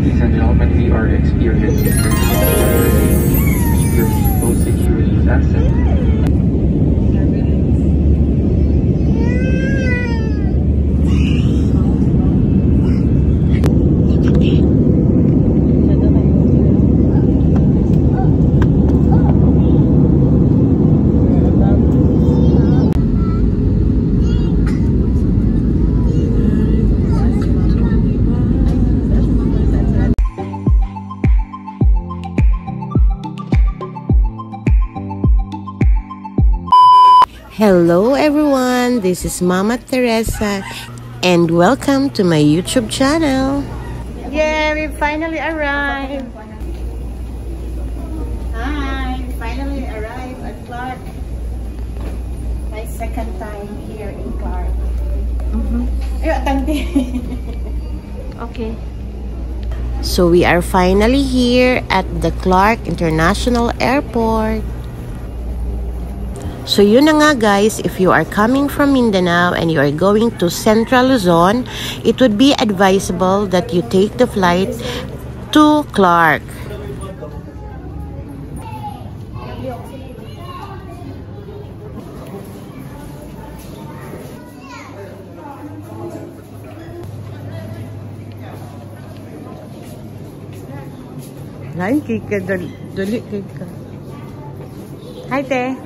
Ladies and gentlemen, we are experiencing your seatbelt security fastened. Hello everyone, this is Mama Teresa and welcome to my YouTube channel. Yeah, we finally arrived. Hi, we finally arrived at Clark. My second time here in Clark. Okay. So we are finally here at the Clark International Airport. So yun na nga guys, if you are coming from Mindanao and you are going to Central Luzon, it would be advisable that you take the flight to Clark. Lain kay ka, dali kay ka. Hi te.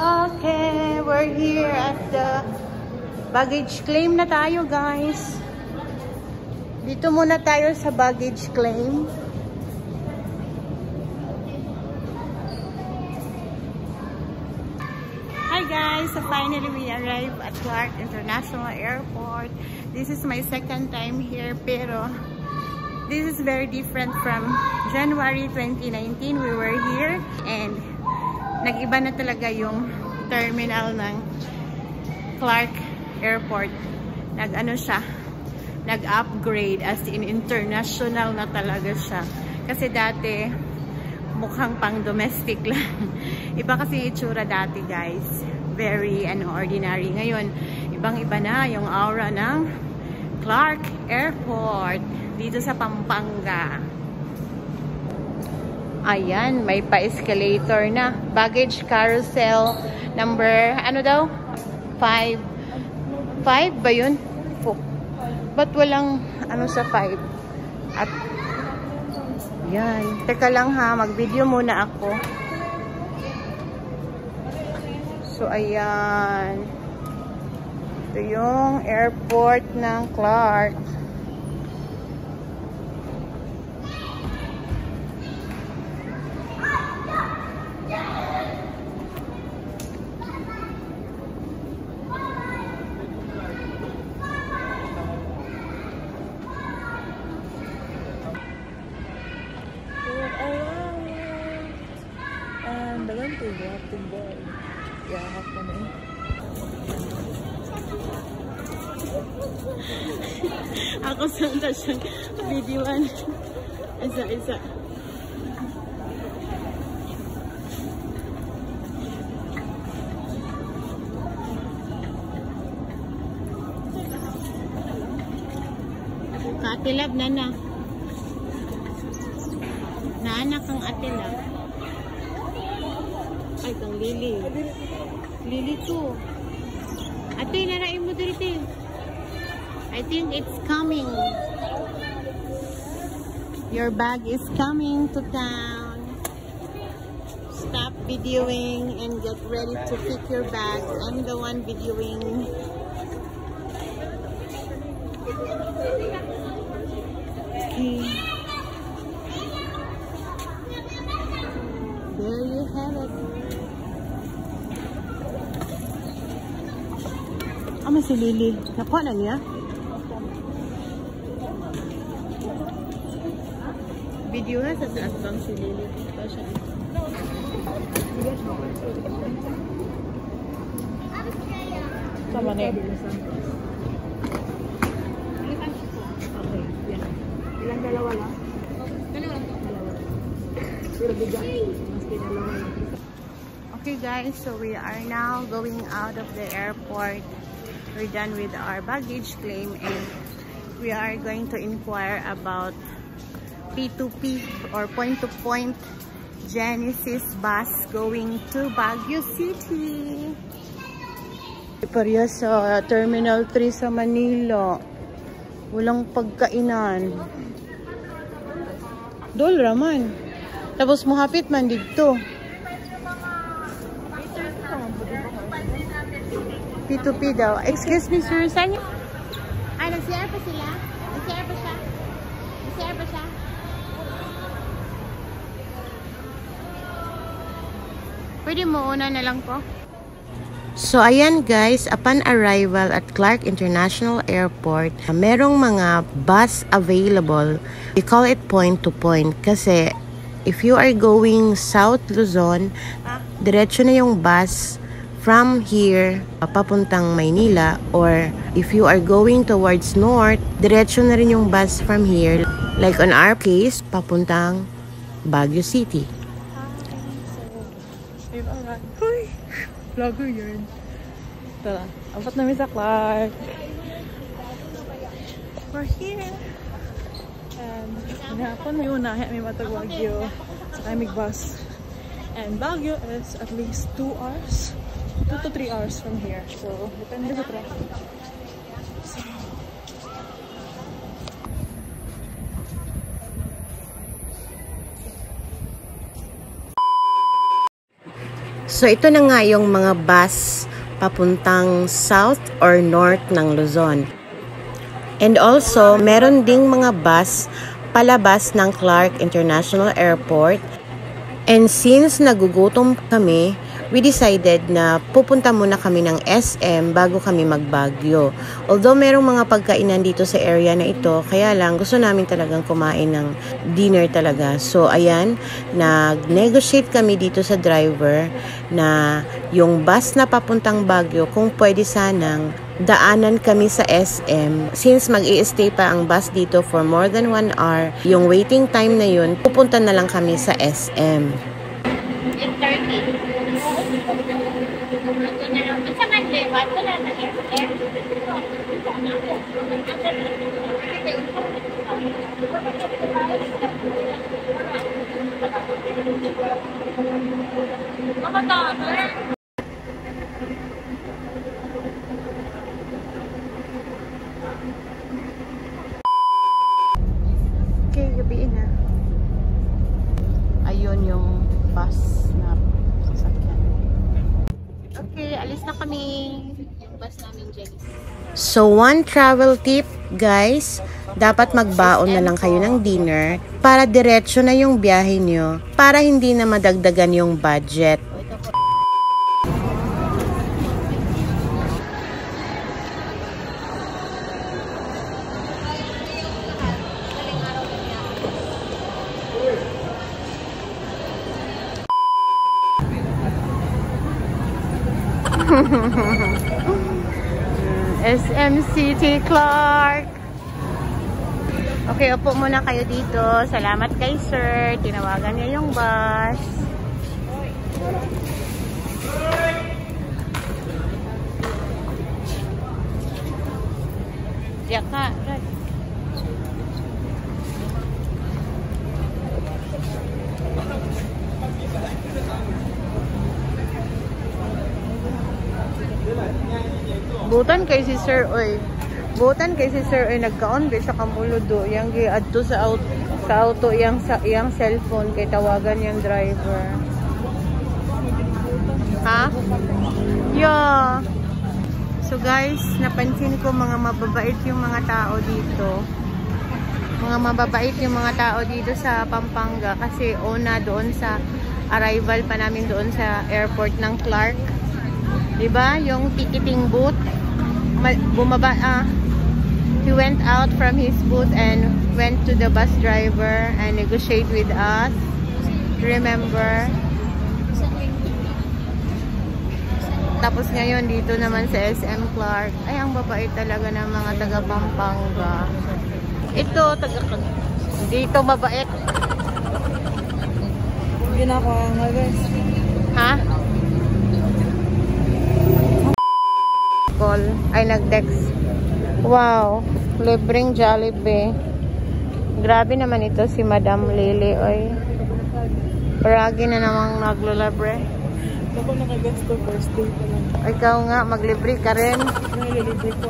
Okay, we're here at the baggage claim na tayo guys. Dito muna tayo sa baggage claim. Hi guys, so finally we arrived at Clark International Airport. This is my second time here pero this is very different from January 2019 we were here and nag-iba na talaga yung terminal ng Clark Airport. Nag-ano siya, nag-upgrade as in international na talaga siya. Kasi dati, mukhang pang domestic lang. Iba kasi yung itsura dati guys. Very ordinary. Ngayon, ibang-iba na yung aura ng Clark Airport dito sa Pampanga. Ayan, may pa-escalator na. Baggage carousel number, ano daw? 5. 5 ba yun? 4. Ba't walang ano sa 5? At, yan. Teka lang ha, mag-video muna ako. So, ayan. Ito yung airport ng Clark. Ako saan siyang videoan. Isa-isa. Katilab na na. Naanak ang atilab. Ay, kang Lily. Lily to. Ate, narain mo dito. I think it's coming. Your bag is coming to town. Stop videoing and get ready to pick your bag. I'm the one videoing. Okay. There you have it. Ama si Lily. Nakuha na niya? Video ha sa taas bang si Lily. Ito siya. Sama na yun. Okay, yan. Ilang dalawa lang? Dalawa. Pero bigyan. Mas dalawa lang. Okay guys, so we are now going out of the airport we're done with our baggage claim and we are going to inquire about P2P or point-to-point Genesis bus going to Baguio City. Pareha sa Terminal 3 sa Manila. Walang pagkainan. Dol raman. Tapos muhapit man dito. P2P daw. Excuse me sir, saan yung... Ay, nag-CR pa sila? Nag-CR pa siya? Nag-CR pa siya? Pwede mo una na lang po. So ayan guys, upon arrival at Clark International Airport, merong mga bus available. We call it point to point kasi if you are going South Luzon, diretso na yung bus from here papuntang Maynila, or if you are going towards North, diretso na rin yung bus from here, like on our case, papuntang Baguio City. Uy, vlogger yun. Tara, apat namin sa Clark. We're here. And hinahapon may unahe, may matag Baguio. Sa may bus. And Baguio is at least 2 hours. 2 to 3 hours from here. So, depende sa traffic. So ito na nga yung mga bus papuntang south or north ng Luzon. And also, meron ding mga bus palabas ng Clark International Airport. And since nagugutom kami, we decided na pupunta muna kami ng SM bago kami mag-Baguio. Although merong mga pagkainan dito sa area na ito, kaya lang gusto namin talagang kumain ng dinner talaga. So ayan, nag-negotiate kami dito sa driver na yung bus na papuntang Baguio, kung pwede sanang daanan kami sa SM. Since mag-i-stay pa ang bus dito for more than 1 hour, yung waiting time na yun, pupunta na lang kami sa SM. Okay, gabiin na. Ayun yung bus na sasakyan. Okay, alis na kami. Yung bus namin, Genesis. So, one travel tip, guys. Dapat magbaon na lang kayo ng dinner para diretso na yung biyahe nyo para hindi na madagdagan yung budget. SM City Clark. Okay, upo muna kayo dito. Salamat kay sir. Tinawagan niya yung bus. Diyak ka. Butan kay si Sir Oy. Butan kay si Sir Oy nagkaon kay sa Kamulodo. Yang giadto sa auto yang cellphone kay tawagan yung driver. Ha? Yeah. So guys, napansin ko mga mababait yung mga tao dito. Mga mababait yung mga tao dito sa Pampanga kasi una doon sa arrival pa namin doon sa airport ng Clark. Diba? Yung ticketing booth. Bumaba, he went out from his booth and went to the bus driver and negotiate with us. Remember? Tapos ngayon dito naman sa SM Clark. Ay, ang babait talaga ng mga taga Pampanga. Ito, dito mabait. Hindi na ako ang guys. Ha? Ko. nag-call, ay nag-text. Wow, libreng Jollibee. Grabe naman ito si Madam Lily, oy. Paragi na namang naglulabre. Ako nakagas ko first day pa lang. Ikaw nga, maglibre ka rin. Nililibre ko.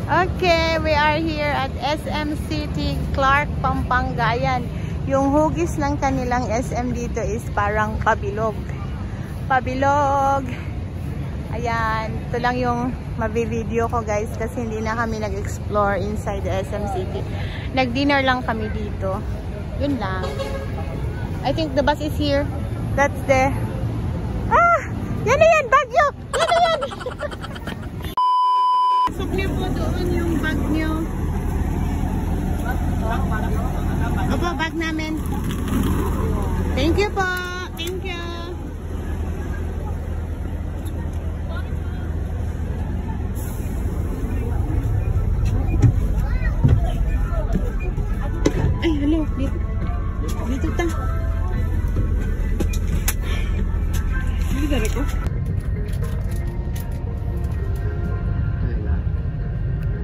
Okay, we are here at SM City, Clark, Pampanga. Ayan, yung hugis ng kanilang SM dito is parang pabilog. Pabilog. Ayan, ito lang yung mabi-video ko guys kasi hindi na kami nag-explore inside the SM City. Nag-dinner lang kami dito. Yun lang. I think the bus is here. That's the... Ah! Yan na yan! Baguio! Yan na yan! Pasok niyo po doon yung bag niyo. Opo, bag namin. Thank you po. Thank you. Ay, hello. Dito ta. Sige, dari ko.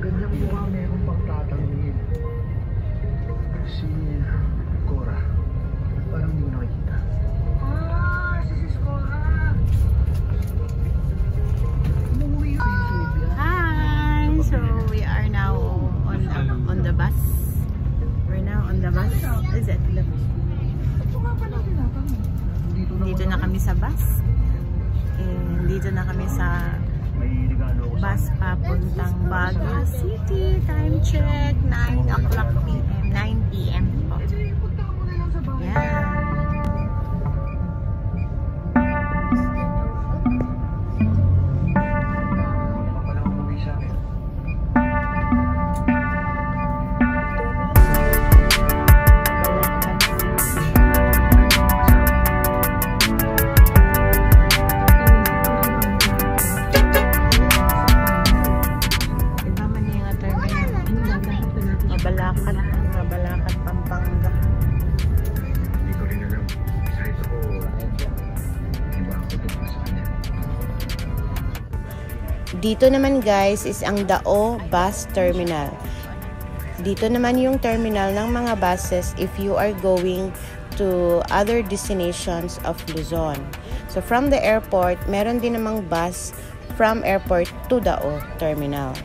Ganyang mukha meron pang tatanungin. Si Cora. Parang hindi ko nakikita. Si Cora. Umuwi yun si Silvia. Hi! So, we are now on the bus. We're now on the bus. Is it? Dito na kami sa bus. And dito na kami sa bus papuntang Baguio City. Time check, 9 o'clock p.m. 9 p.m. po. Yeah. Mabalakat, Pampanga. Hindi ko rin alam. Kahit ako, iba ako doon sa kanya. Dito naman guys is ang Dao Bus Terminal. Dito naman yung terminal ng mga buses if you are going to other destinations of Luzon. So from the airport, meron din namang bus from airport to Dao Terminal.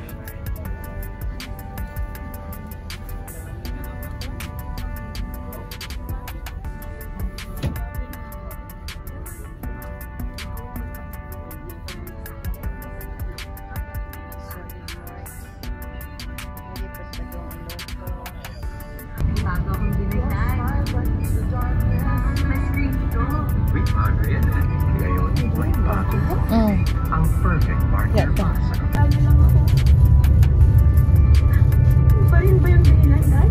Bago akong binigyan. Wait, bago yan eh. Ngayon, may bago. Ang perfect partner pa sa kapatid. Pa rin ba yung binilan, Dad?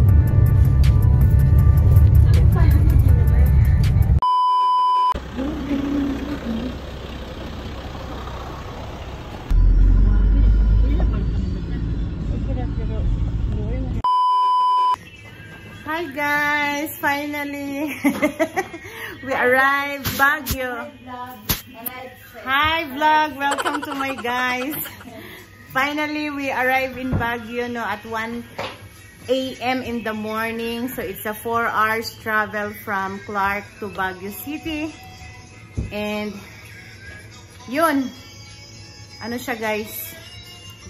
Hi guys! Finally! We arrived Baguio. Hi vlog! Welcome to my guys. Finally, we arrived in Baguio at 1 a.m. in the morning. So it's a 4 hours travel from Clark to Baguio City. And yun. Ano siya guys?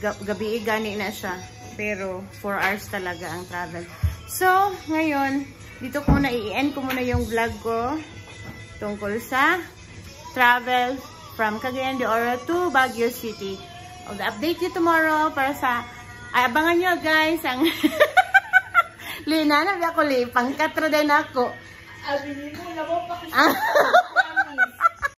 Gabi gani na siya. Pero 4 hours talaga ang travel. So, ngayon, dito ko muna i-end ko muna yung vlog ko tungkol sa travel from Cagayan de Oro to Baguio City. I'll update you tomorrow para sa... Ay, abangan nyo guys ang... Lina, nabi ako li. Pangkatro din ako. Abi mo, labo pa.